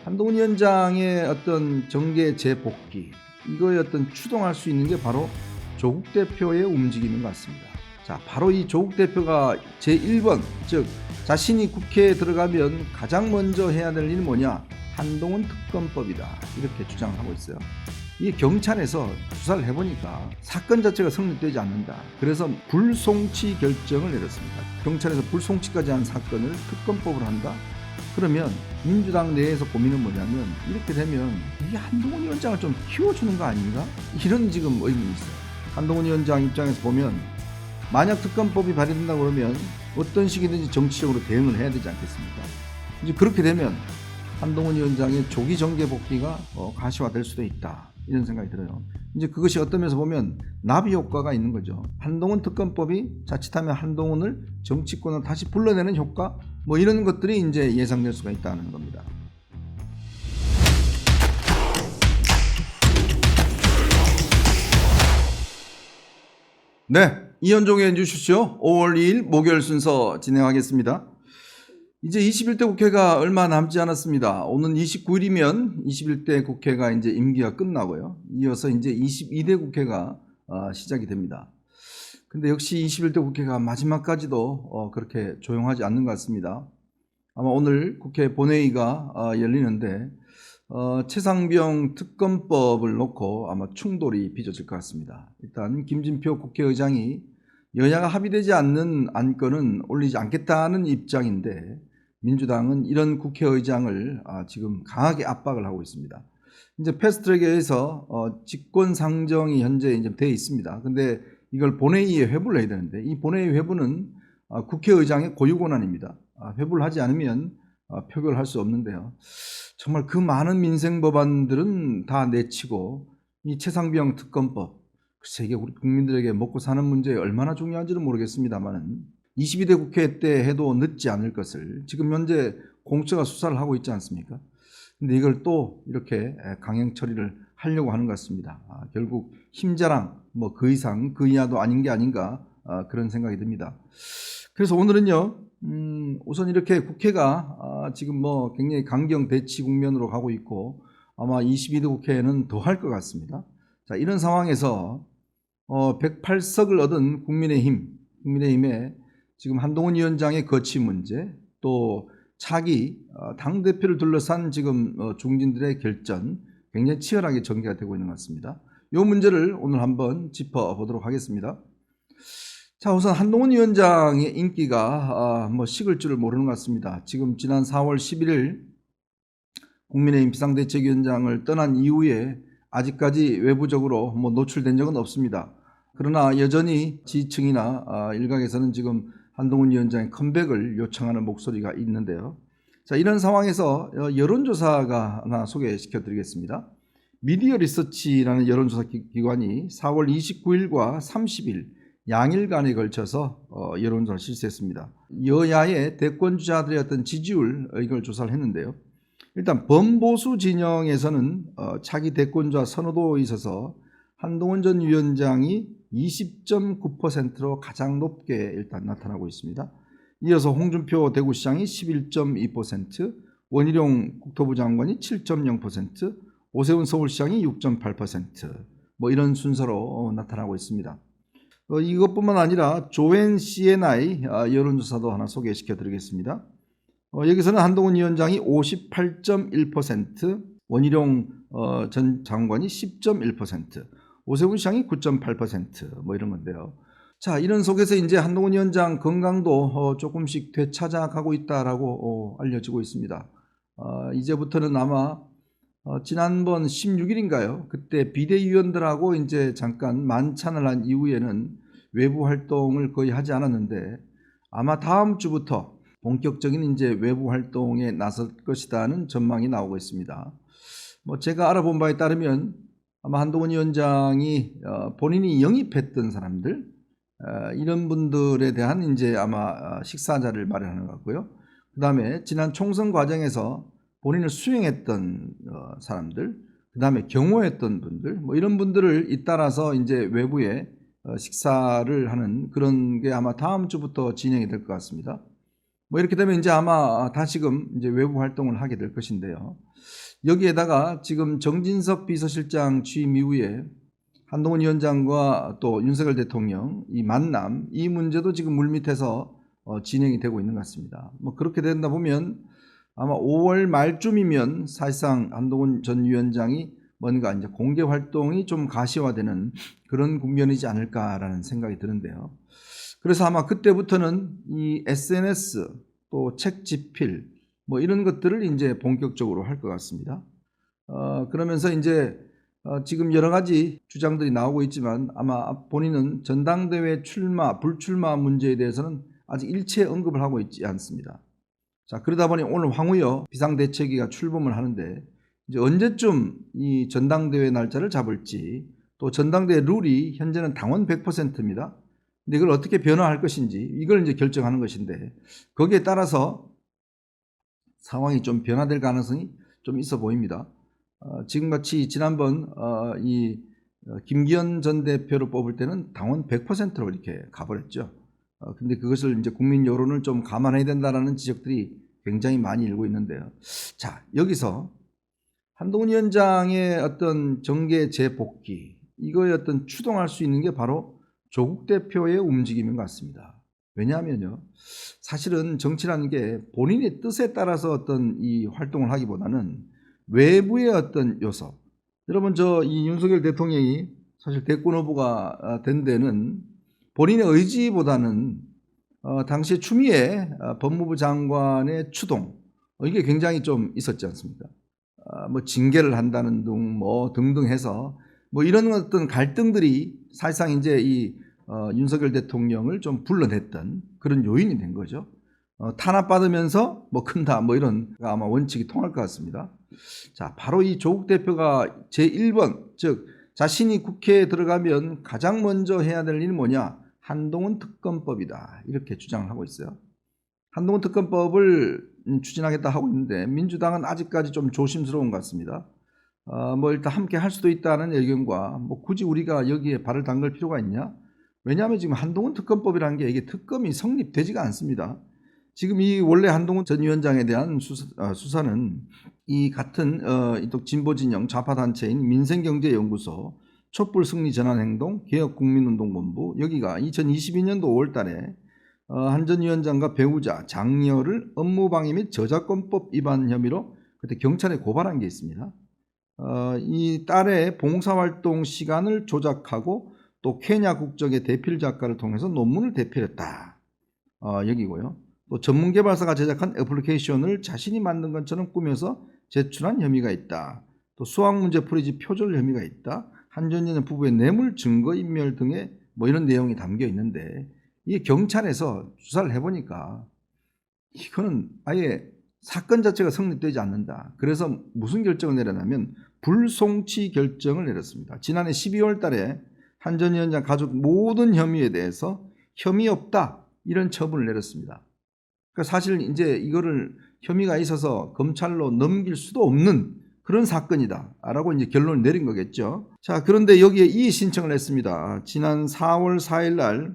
한동훈 위원장의 어떤 정계 재복귀, 이거에 어떤 추동할 수 있는 게 바로 조국 대표의 움직임인 것 같습니다. 자, 바로 이 조국 대표가 제1번, 즉 자신이 국회에 들어가면 가장 먼저 해야 될 일이 뭐냐? 한동훈 특검법이다, 이렇게 주장하고 있어요. 이 경찰에서 수사를 해보니까 사건 자체가 성립되지 않는다. 그래서 불송치 결정을 내렸습니다. 경찰에서 불송치까지 한 사건을 특검법으로 한다? 그러면 민주당 내에서 고민은 뭐냐면, 이렇게 되면 이게 한동훈 위원장을 좀 키워주는 거 아닌가? 이런 지금 의문이 있어요. 한동훈 위원장 입장에서 보면, 만약 특검법이 발의된다고 그러면 어떤 식이든지 정치적으로 대응을 해야 되지 않겠습니까? 이제 그렇게 되면 한동훈 위원장의 조기 정계 복귀가 가시화될 수도 있다, 이런 생각이 들어요. 이제 그것이 어떤 면에서 보면 나비 효과가 있는 거죠. 한동훈 특검법이 자칫하면 한동훈을 정치권으로 다시 불러내는 효과, 뭐 이런 것들이 이제 예상될 수가 있다는 겁니다. 네, 이현종의 뉴스쇼 5월 2일 목요일 순서 진행하겠습니다. 이제 21대 국회가 얼마 남지 않았습니다. 오는 29일이면 21대 국회가 이제 임기가 끝나고요. 이어서 이제 22대 국회가 시작이 됩니다. 근데 역시 21대 국회가 마지막까지도 그렇게 조용하지 않는 것 같습니다. 아마 오늘 국회 본회의가 열리는데 최상병 특검법을 놓고 아마 충돌이 빚어질 것 같습니다. 일단 김진표 국회의장이 여야가 합의되지 않는 안건은 올리지 않겠다는 입장인데, 민주당은 이런 국회의장을 지금 강하게 압박을 하고 있습니다. 이제 패스트트랙에서 직권 상정이 현재 이제 돼 있습니다. 근데 이걸 본회의에 회부를 해야 되는데, 이 본회의 회부는 국회의장의 고유 권한입니다. 회부를 하지 않으면 표결할 수 없는데요. 정말 그 많은 민생 법안들은 다 내치고 이 최상병 특검법, 글쎄 이게 우리 국민들에게 먹고 사는 문제에 얼마나 중요한지는 모르겠습니다만 22대 국회 때 해도 늦지 않을 것을 지금 현재 공처가 수사를 하고 있지 않습니까? 근데 이걸 또 이렇게 강행 처리를 하려고 하는 것 같습니다. 결국 힘자랑 뭐 그 이상 그 이하도 아닌 게 아닌가, 그런 생각이 듭니다. 그래서 오늘은요, 우선 이렇게 국회가 지금 뭐 굉장히 강경 대치 국면으로 가고 있고 아마 22대 국회에는 더 할 것 같습니다. 자, 이런 상황에서 108석을 얻은 국민의힘에 지금 한동훈 위원장의 거취 문제, 또 차기 당대표를 둘러싼 지금 중진들의 결전, 굉장히 치열하게 전개가 되고 있는 것 같습니다. 이 문제를 오늘 한번 짚어보도록 하겠습니다. 자, 우선 한동훈 위원장의 인기가 뭐 식을 줄을 모르는 것 같습니다. 지금 지난 4월 11일 국민의힘 비상대책위원장을 떠난 이후에 아직까지 외부적으로 뭐 노출된 적은 없습니다. 그러나 여전히 지지층이나 일각에서는 지금 한동훈 위원장의 컴백을 요청하는 목소리가 있는데요. 자, 이런 상황에서 여론조사가 하나 소개시켜 드리겠습니다. 미디어 리서치라는 여론조사 기관이 4월 29일과 30일 양일간에 걸쳐서 여론조사를 실시했습니다. 여야의 대권주자들의 어떤 지지율, 이걸 조사를 했는데요. 일단 범보수 진영에서는 차기 대권주자 선호도에 있어서 한동훈 전 위원장이 20.9%로 가장 높게 일단 나타나고 있습니다. 이어서 홍준표 대구시장이 11.2%, 원희룡 국토부 장관이 7.0%, 오세훈 서울시장이 6.8%, 뭐 이런 순서로 나타나고 있습니다. 이것뿐만 아니라 조앤 CNI 여론조사도 하나 소개시켜 드리겠습니다. 여기서는 한동훈 위원장이 58.1%, 원희룡 전 장관이 10.1%, 오세훈 시장이 9.8%, 뭐 이런 건데요. 자, 이런 속에서 이제 한동훈 위원장 건강도 조금씩 되찾아가고 있다라고 알려지고 있습니다. 이제부터는 아마 지난번 16일인가요? 그때 비대위원들하고 이제 잠깐 만찬을 한 이후에는 외부 활동을 거의 하지 않았는데, 아마 다음 주부터 본격적인 이제 외부 활동에 나설 것이다는 전망이 나오고 있습니다. 뭐 제가 알아본 바에 따르면 아마 한동훈 위원장이 본인이 영입했던 사람들, 이런 분들에 대한 이제 아마 식사 자리를 마련하는 것 같고요. 그 다음에 지난 총선 과정에서 본인을 수행했던 사람들, 그 다음에 경호했던 분들, 뭐 이런 분들을 잇따라서 이제 외부에 식사를 하는 그런 게 아마 다음 주부터 진행이 될 것 같습니다. 뭐 이렇게 되면 이제 아마 다시금 이제 외부 활동을 하게 될 것인데요. 여기에다가 지금 정진석 비서실장 취임 이후에 한동훈 위원장과 또 윤석열 대통령 이 만남, 이 문제도 지금 물밑에서 진행이 되고 있는 것 같습니다. 뭐 그렇게 된다 보면 아마 5월 말쯤이면 사실상 한동훈 전 위원장이 뭔가 이제 공개 활동이 좀 가시화되는 그런 국면이지 않을까라는 생각이 드는데요. 그래서 아마 그때부터는 이 SNS 또 책 집필 뭐 이런 것들을 이제 본격적으로 할 것 같습니다. 그러면서 이제 지금 여러 가지 주장들이 나오고 있지만 아마 본인은 전당대회 출마, 불출마 문제에 대해서는 아직 일체 언급을 하고 있지 않습니다. 자, 그러다 보니 오늘 황우여 비상대책위가 출범을 하는데 이제 언제쯤 이 전당대회 날짜를 잡을지 또 전당대회 룰이 현재는 당원 100%입니다. 근데 이걸 어떻게 변화할 것인지 이걸 이제 결정하는 것인데 거기에 따라서 상황이 좀 변화될 가능성이 좀 있어 보입니다. 지금같이 지난번 김기현 전 대표를 뽑을 때는 당원 100%로 이렇게 가버렸죠. 근데 그것을 이제 국민 여론을 좀 감안해야 된다라는 지적들이 굉장히 많이 일고 있는데요. 자, 여기서 한동훈 위원장의 어떤 정계 재복귀, 이거에 어떤 추동할 수 있는 게 바로 조국 대표의 움직임인 것 같습니다. 왜냐하면요, 사실은 정치라는 게 본인의 뜻에 따라서 어떤 이 활동을 하기보다는 외부의 어떤 요소. 여러분, 이 윤석열 대통령이 사실 대권 후보가 된 데는 본인의 의지보다는 당시 추미애 법무부 장관의 추동, 이게 굉장히 좀 있었지 않습니까? 뭐 징계를 한다는 등 뭐 등등 해서 뭐 이런 어떤 갈등들이 사실상 이제 이 윤석열 대통령을 좀 불러냈던 그런 요인이 된 거죠. 탄압받으면서 뭐 큰다 뭐 이런 아마 원칙이 통할 것 같습니다. 자, 바로 이 조국 대표가 제1번, 즉 자신이 국회에 들어가면 가장 먼저 해야 될 일이 뭐냐? 한동훈 특검법이다. 이렇게 주장을 하고 있어요. 한동훈 특검법을 추진하겠다 하고 있는데 민주당은 아직까지 좀 조심스러운 것 같습니다. 뭐 일단 함께 할 수도 있다는 의견과 뭐 굳이 우리가 여기에 발을 담글 필요가 있냐? 왜냐하면 지금 한동훈 특검법이라는 게 이게 특검이 성립되지가 않습니다. 지금 이 원래 한동훈 전 위원장에 대한 수사는 이 같은 또 진보 진영 좌파 단체인 민생경제연구소, 촛불승리전환행동, 개혁국민운동본부, 여기가 2022년도 5월달에 한 전 위원장과 배우자 장녀를 업무방해 및 저작권법 위반 혐의로 그때 경찰에 고발한 게 있습니다. 이 딸의 봉사활동 시간을 조작하고 또 케냐 국적의 대필 작가를 통해서 논문을 대필했다. 여기고요. 또 전문개발사가 제작한 애플리케이션을 자신이 만든 것처럼 꾸며서 제출한 혐의가 있다. 또 수학문제 풀이지 표절 혐의가 있다. 한 전 위원장 부부의 뇌물 증거인멸 등의 뭐 이런 내용이 담겨 있는데 이 경찰에서 수사를 해보니까 이거는 아예 사건 자체가 성립되지 않는다. 그래서 무슨 결정을 내렸냐면 불송치 결정을 내렸습니다. 지난해 12월 달에 한 전 위원장 가족 모든 혐의에 대해서 혐의 없다 이런 처분을 내렸습니다. 그러니까 사실 이제 이거를 혐의가 있어서 검찰로 넘길 수도 없는 그런 사건이다 라고 이제 결론을 내린 거겠죠. 자, 그런데 여기에 이의 신청을 했습니다. 지난 4월 4일 날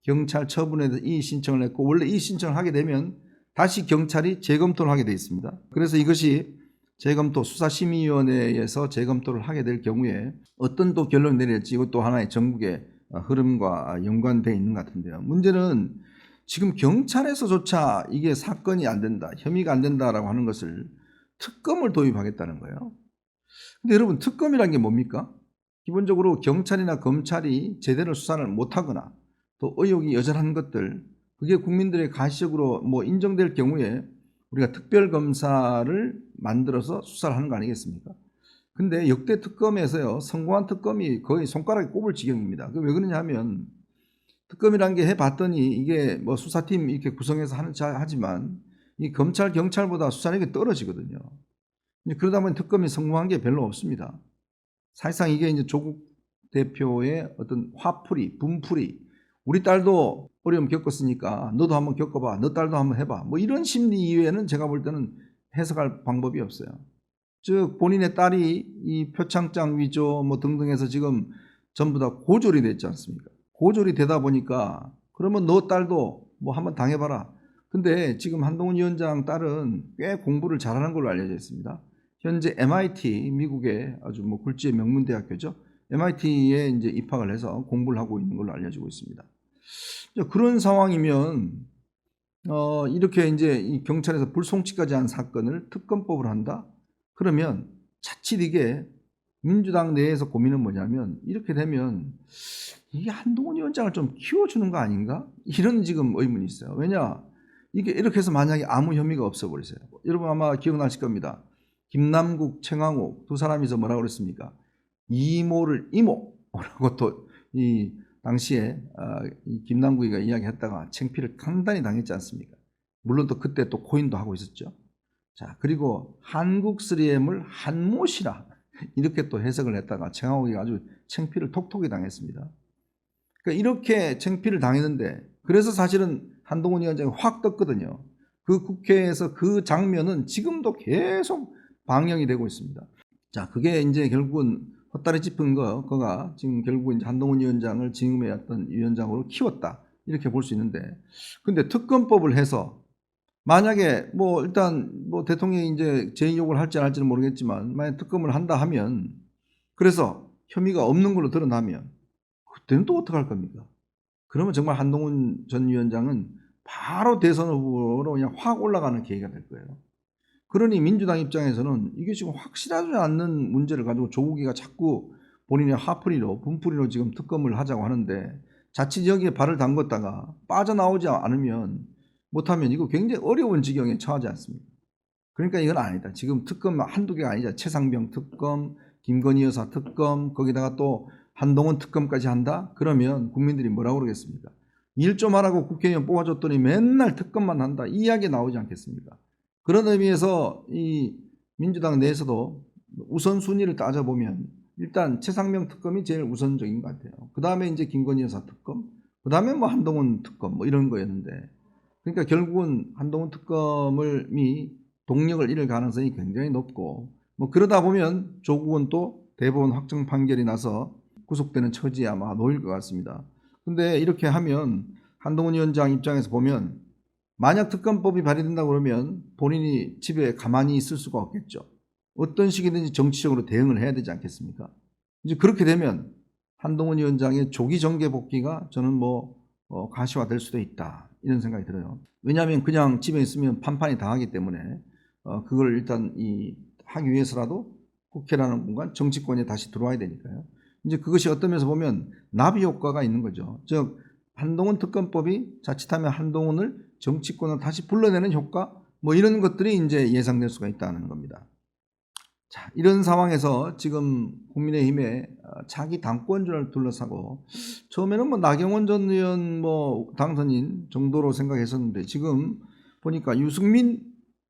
경찰 처분에 대해서 이의 신청을 했고 원래 이의 신청을 하게 되면 다시 경찰이 재검토를 하게 되어 있습니다. 그래서 이것이 재검토 수사심의위원회에서 재검토를 하게 될 경우에 어떤 또 결론을 내릴지 이것도 하나의 전국의 흐름과 연관되어 있는 것 같은데요. 문제는 지금 경찰에서조차 이게 사건이 안 된다, 혐의가 안 된다라고 하는 것을 특검을 도입하겠다는 거예요. 근데 여러분 특검이란 게 뭡니까? 기본적으로 경찰이나 검찰이 제대로 수사를 못하거나 또 의혹이 여전한 것들, 그게 국민들의 가시적으로 뭐 인정될 경우에 우리가 특별검사를 만들어서 수사를 하는 거 아니겠습니까? 근데 역대 특검에서요, 성공한 특검이 거의 손가락에 꼽을 지경입니다. 왜 그러냐 하면 특검이란 게 해봤더니 이게 뭐 수사팀 이렇게 구성해서 하지만 이 검찰, 경찰보다 수사력이 떨어지거든요. 그러다 보니 특검이 성공한 게 별로 없습니다. 사실상 이게 이제 조국 대표의 어떤 화풀이, 분풀이, 우리 딸도 어려움 겪었으니까 너도 한번 겪어봐, 너 딸도 한번 해봐, 뭐 이런 심리 이외에는 제가 볼 때는 해석할 방법이 없어요. 즉 본인의 딸이 이 표창장 위조 뭐 등등 해서 지금 전부 다 고졸이 됐지 않습니까? 고졸이 되다 보니까 그러면 너 딸도 뭐 한번 당해봐라. 근데 지금 한동훈 위원장 딸은 꽤 공부를 잘하는 걸로 알려져 있습니다. 현재 MIT, 미국의 아주 뭐 굴지의 명문 대학교죠. MIT에 이제 입학을 해서 공부를 하고 있는 걸로 알려지고 있습니다. 그런 상황이면 이렇게 이제 이 경찰에서 불송치까지 한 사건을 특검법을 한다? 그러면 자칫 이게 민주당 내에서 고민은 뭐냐면 이렇게 되면 이게 한동훈 위원장을 좀 키워주는 거 아닌가? 이런 지금 의문이 있어요. 왜냐? 이게 이렇게 해서 만약에 아무 혐의가 없어 버리세요. 여러분 아마 기억나실 겁니다. 김남국, 최강욱 두 사람이서 뭐라고 그랬습니까? 이모를 이모라고 또 이 당시에 이 김남국이가 이야기했다가 창피를 단단히 당했지 않습니까? 물론 또 그때 또 코인도 하고 있었죠. 자, 그리고 한국 3M을 한못이라 이렇게 또 해석을 했다가 최강욱이가 아주 창피를 톡톡히 당했습니다. 그러니까 이렇게 창피를 당했는데 그래서 사실은 한동훈 위원장이 확 떴거든요. 그 국회에서 그 장면은 지금도 계속 방영이 되고 있습니다. 자, 그게 이제 결국은 헛다리 짚은 거가 지금 결국은 이제 한동훈 위원장을 지금의 어떤 위원장으로 키웠다. 이렇게 볼 수 있는데. 근데 특검법을 해서 만약에 뭐 일단 뭐 대통령이 이제 재의욕을 할지 안 할지는 모르겠지만 만약 특검을 한다 하면 그래서 혐의가 없는 걸로 드러나면 그때는 또 어떡할 겁니까? 그러면 정말 한동훈 전 위원장은 바로 대선 후보로 그냥 확 올라가는 계기가 될 거예요. 그러니 민주당 입장에서는 이게 지금 확실하지 않는 문제를 가지고 조국이가 자꾸 본인의 화풀이로 분풀이로 지금 특검을 하자고 하는데 자칫 여기에 발을 담궜다가 빠져나오지 않으면 못하면 이거 굉장히 어려운 지경에 처하지 않습니까? 그러니까 이건 아니다. 지금 특검 한두 개가 아니잖아. 최상병 특검, 김건희 여사 특검, 거기다가 또 한동훈 특검까지 한다? 그러면 국민들이 뭐라고 그러겠습니까? 일 좀 하라고 국회의원 뽑아줬더니 맨날 특검만 한다. 이 이야기 나오지 않겠습니까? 그런 의미에서 이 민주당 내에서도 우선순위를 따져보면 일단 최상병 특검이 제일 우선적인 것 같아요. 그 다음에 이제 김건희 여사 특검, 그 다음에 뭐 한동훈 특검 뭐 이런 거였는데 그러니까 결국은 한동훈 특검이 동력을 잃을 가능성이 굉장히 높고 뭐 그러다 보면 조국은 또 대법원 확정 판결이 나서 구속되는 처지에 아마 놓일 것 같습니다. 근데 이렇게 하면 한동훈 위원장 입장에서 보면 만약 특검법이 발의된다고 그러면 본인이 집에 가만히 있을 수가 없겠죠. 어떤 식이든지 정치적으로 대응을 해야 되지 않겠습니까? 이제 그렇게 되면 한동훈 위원장의 조기 정계 복귀가 저는 뭐 가시화될 수도 있다 이런 생각이 들어요. 왜냐하면 그냥 집에 있으면 판판이 당하기 때문에 그걸 일단 하기 위해서라도 국회라는 공간 정치권에 다시 들어와야 되니까요. 이제 그것이 어떤 면에서 보면 나비 효과가 있는 거죠. 즉 한동훈 특검법이 자칫하면 한동훈을 정치권을 다시 불러내는 효과 뭐 이런 것들이 이제 예상될 수가 있다는 겁니다. 자, 이런 상황에서 지금 국민의힘의 차기 당권주를 둘러싸고 처음에는 뭐 나경원 전 의원 뭐 당선인 정도로 생각했었는데 지금 보니까 유승민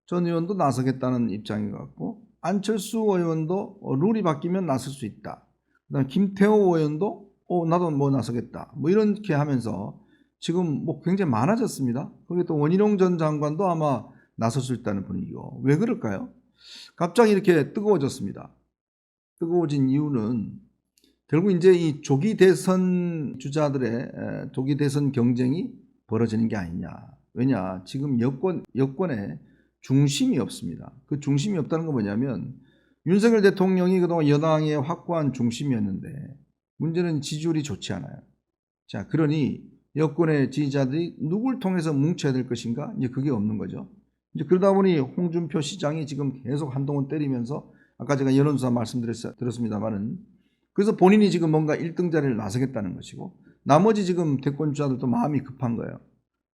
전 의원도 나서겠다는 입장인 것 같고 안철수 의원도 룰이 바뀌면 나설 수 있다. 그다음에 김태호 의원도 나도 뭐 나서겠다. 뭐 이렇게 하면서 지금 뭐 굉장히 많아졌습니다. 거기에 또 원희룡 전 장관도 아마 나설 수 있다는 분위기고. 왜 그럴까요? 갑자기 이렇게 뜨거워졌습니다. 뜨거워진 이유는 결국 이제 이 조기 대선 주자들의 조기 대선 경쟁이 벌어지는 게 아니냐. 왜냐? 지금 여권에 중심이 없습니다. 그 중심이 없다는 건 뭐냐면 윤석열 대통령이 그동안 여당의 확고한 중심이었는데 문제는 지지율이 좋지 않아요. 자, 그러니 여권의 지지자들이 누굴 통해서 뭉쳐야 될 것인가? 이제 그게 없는 거죠. 이제 그러다 보니 홍준표 시장이 지금 계속 한동훈 때리면서 아까 제가 여론조사 말씀드렸습니다만은 그래서 본인이 지금 뭔가 1등 자리를 나서겠다는 것이고 나머지 지금 대권 주자들도 마음이 급한 거예요.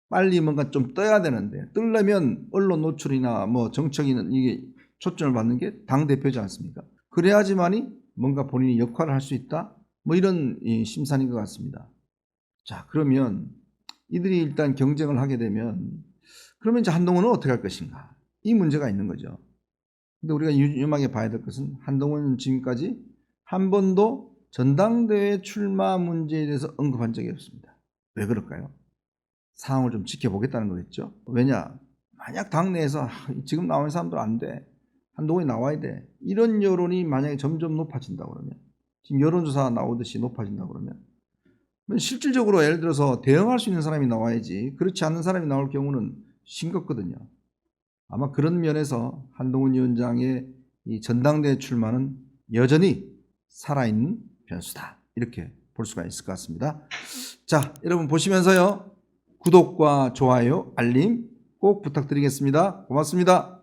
빨리 뭔가 좀 떠야 되는데 뜨려면 언론 노출이나 뭐 정책이는 이게 초점을 받는 게 당대표지 않습니까? 그래야지만이 뭔가 본인이 역할을 할 수 있다? 뭐 이런 심산인 것 같습니다. 자, 그러면 이들이 일단 경쟁을 하게 되면 그러면 이제 한동훈은 어떻게 할 것인가? 이 문제가 있는 거죠. 근데 우리가 유념하게 봐야 될 것은 한동훈은 지금까지 한 번도 전당대회 출마 문제에 대해서 언급한 적이 없습니다. 왜 그럴까요? 상황을 좀 지켜보겠다는 거겠죠. 왜냐? 만약 당내에서 지금 나오는 사람들 안 돼. 한동훈이 나와야 돼. 이런 여론이 만약에 점점 높아진다고 그러면 지금 여론조사 나오듯이 높아진다고 그러면 실질적으로 예를 들어서 대응할 수 있는 사람이 나와야지 그렇지 않은 사람이 나올 경우는 싱겁거든요. 아마 그런 면에서 한동훈 위원장의 이 전당대회 출마는 여전히 살아있는 변수다. 이렇게 볼 수가 있을 것 같습니다. 자, 여러분 보시면서요. 구독과 좋아요, 알림 꼭 부탁드리겠습니다. 고맙습니다.